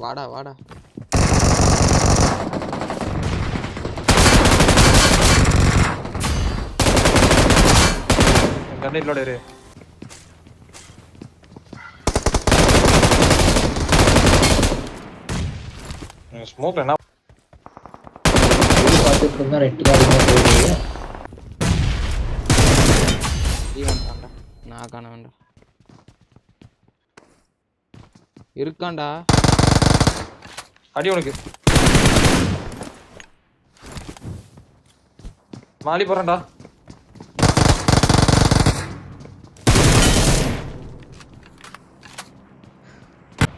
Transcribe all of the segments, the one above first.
வாடா வாடா. கண்ணிலோட இரு. ஸ்மோக்ல என்ன பார்த்துட்டு இருந்தா ரெட்டி காரியமா போயிடுது. வேண்டாம்டா, நான் காண வேண்டாம். இருக்காண்டா அடி உனக்கு. மாலி போறேன்டா.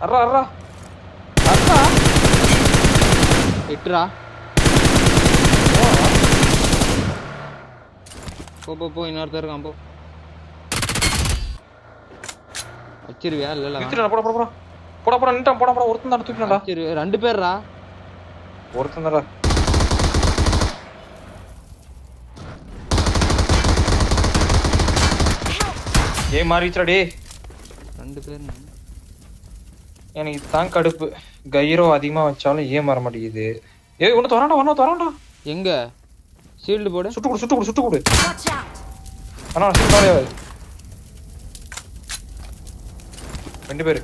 அர்ரா அர்ரா அர்ரா எட்டுரா. போ போ போ, இன்னொருத்தர் இருக்கான் போ. வச்சிருவியா? இல்ல இல்ல போடா போடா போடா போடா போடா நின்ட்டான். போடா போடா ஒருத்தன் தான் தூக்கினாடா. வச்சிருவியா? 2 பேர்ரா. ஒருத்தன் தான்டா. ஏய் மாறிச்சுடா டே. 2 பேர். எனக்கு தான் கடுப்பு. கைரோ அதிகமா வச்சாலும் ஏன் மாற மாட்டேங்குது. ஏய் ஒன்னு தரான்டா. எங்க? ஷீல்டு போடு. சுட்டு கொடு. அண்ணா ஷீல்ட் காலியாவது. 2 பேரு.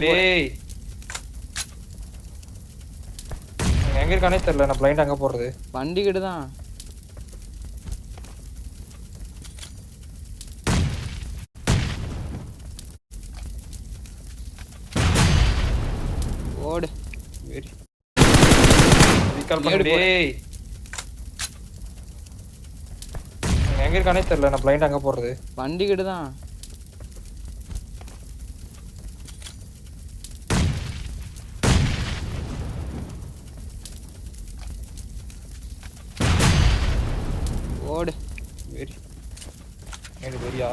டேய் எங்க இருக்கானே தெரியல. நான் பிளைண்ட் அங்க போறது. வண்டி கிட்ட தான். ஓடு. வெரி ரீகால் பண்ணு டேய். எங்க இருக்கானே தெரியல. நான் பிளைண்ட் அங்க போறது. வண்டி கிட்ட தான். ஓடு. வெரி ஏய் வெரியா.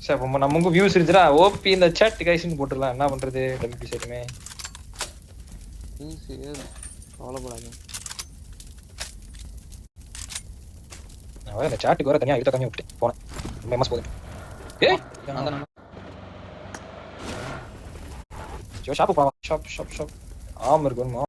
சரி அப்ப நமக்கு வியூஸ் இருந்துடா. ஓபி இந்த சாட் கைஸ்னு போட்டுடலாம். என்ன பண்றது டம்பி சைடுமே. கவலைப்படாது. நான் இந்த சாட்டுக்கு வர தனியா எடுத்து கம்மி விட்டு போனேன். எம்எஸ் போகுது. ஏய் நான் ஷாப்பு பா. ஷாப் ஆம் இருக்குமா.